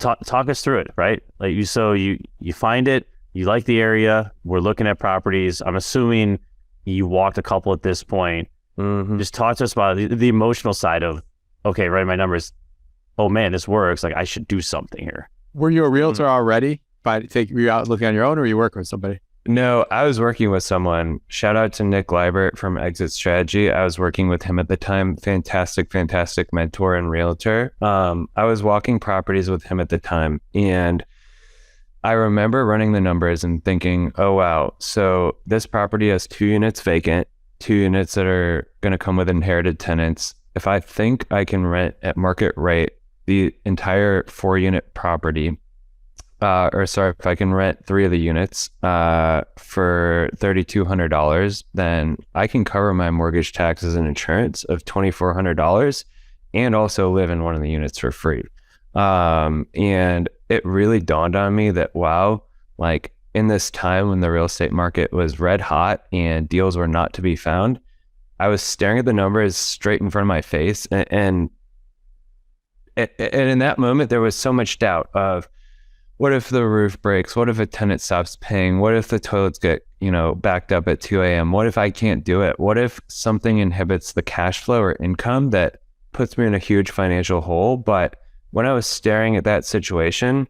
talk us through it, right? Like you find it, you like the area, we're looking at properties. I'm assuming you walked a couple at this point. Just talk to us about the emotional side of, okay, write my numbers. Oh man, this works. Like I should do something here. Were you a realtor already? Were you out looking on your own, or were you working with somebody? No, I was working with someone. Shout out to 𝗦𝘃𝗲𝗵𝗵𝗵 from 𝗤𝘃𝗲𝗁. I was working with him at the time. Fantastic mentor and realtor. I was walking properties with him at the time, and I remember running the numbers and thinking, oh wow, so this property has 2 units vacant, 2 units that are going to come with inherited tenants. If I think I can rent at market rate the entire 4-unit property, if I can rent 3 of the units for $3,200, then I can cover my mortgage taxes and insurance of $2,400 and also live in one of the units for free. And it really dawned on me that, wow, like in this time when the real estate market was red hot and deals were not to be found, I was staring at the numbers straight in front of my face. And in that moment, there was so much doubt of, what if the roof breaks? What if a tenant stops paying? What if the toilets get, backed up at 2 a.m.? What if I can't do it? What if something inhibits the cash flow or income that puts me in a huge financial hole? But when I was staring at that situation,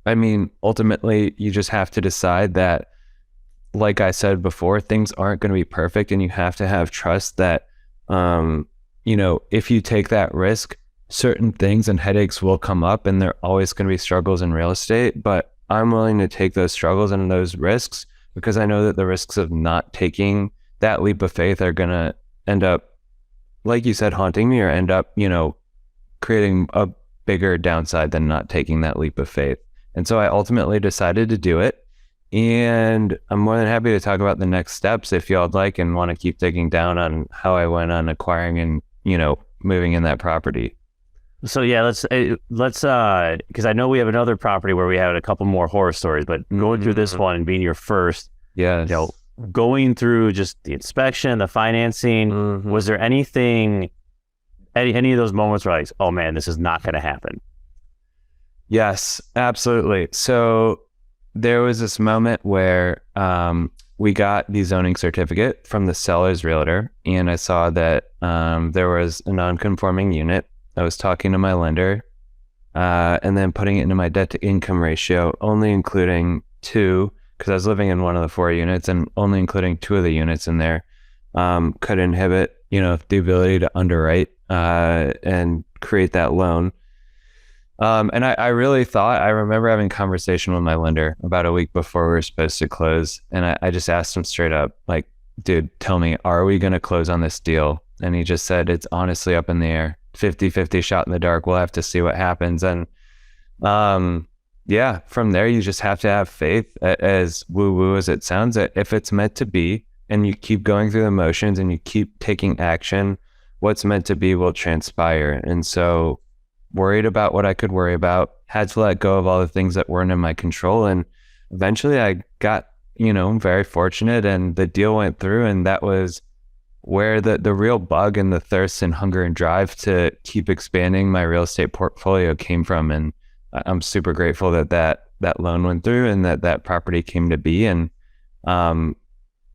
I mean, ultimately, you just have to decide that, like I said before, things aren't going to be perfect, and you have to have trust that, if you take that risk, certain things and headaches will come up, and there are always going to be struggles in real estate, but I'm willing to take those struggles and those risks because I know that the risks of not taking that leap of faith are going to end up, like you said, haunting me, or end up, creating a bigger downside than not taking that leap of faith. And so I ultimately decided to do it. And I'm more than happy to talk about the next steps if y'all like and want to keep digging down on how I went on acquiring and, moving in that property. So yeah, let's because I know we have another property where we have a couple more horror stories, but going through this one and being your first, going through just the inspection, the financing, was there anything, any of those moments where like, oh man, this is not going to happen? Yes, absolutely. So there was this moment where we got the zoning certificate from the seller's realtor, and I saw that there was a non-conforming unit. I was talking to my lender and then putting it into my debt to income ratio, only including 2, because I was living in one of the 4 units, and only including 2 of the units in there could inhibit, the ability to underwrite and create that loan. And I really thought, I remember having a conversation with my lender about a week before we were supposed to close. And I just asked him straight up, like, dude, tell me, are we going to close on this deal? And he just said, it's honestly up in the air. 50-50 shot in the dark. We'll have to see what happens. And from there, you just have to have faith, as woo-woo as it sounds, that if it's meant to be and you keep going through the motions and you keep taking action, what's meant to be will transpire. And so worried about what I could worry about, had to let go of all the things that weren't in my control. And eventually I got, very fortunate, and the deal went through, and that was where the real bug and the thirst and hunger and drive to keep expanding my real estate portfolio came from. And I'm super grateful that loan went through and that property came to be. And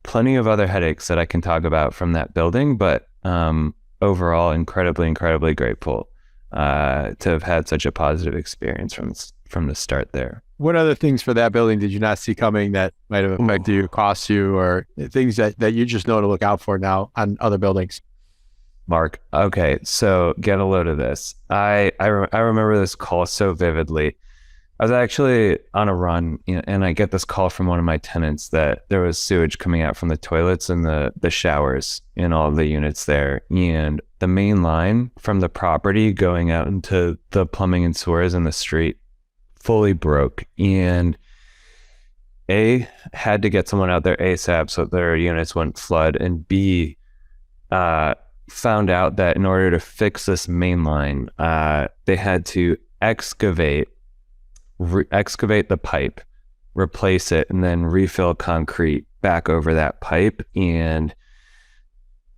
plenty of other headaches that I can talk about from that building, but overall, incredibly grateful to have had such a positive experience from the start there. What other things for that building did you not see coming that might have affected you, cost you, or things that you just know to look out for now on other buildings? Mark, okay, so get a load of this. I remember this call so vividly. I was actually on a run, and I get this call from one of my tenants that there was sewage coming out from the toilets and the showers in all of the units there. And the main line from the property going out into the plumbing and sewers in the street fully broke. And A, had to get someone out there ASAP so their units wouldn't flood. And B, found out that in order to fix this main line, they had to excavate the pipe, replace it, and then refill concrete back over that pipe. And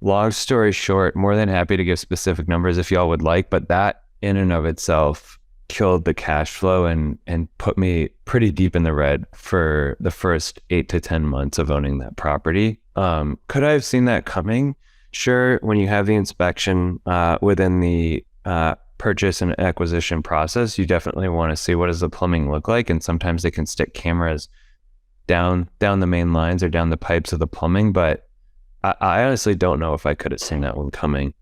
long story short, more than happy to give specific numbers if y'all would like, but that in and of itself killed the cash flow and put me pretty deep in the red for the first 8 to 10 months of owning that property. Could I have seen that coming? Sure. When you have the inspection within the purchase and acquisition process, you definitely want to see what does the plumbing look like, and sometimes they can stick cameras down the main lines or down the pipes of the plumbing, but I honestly don't know if I could have seen that one coming.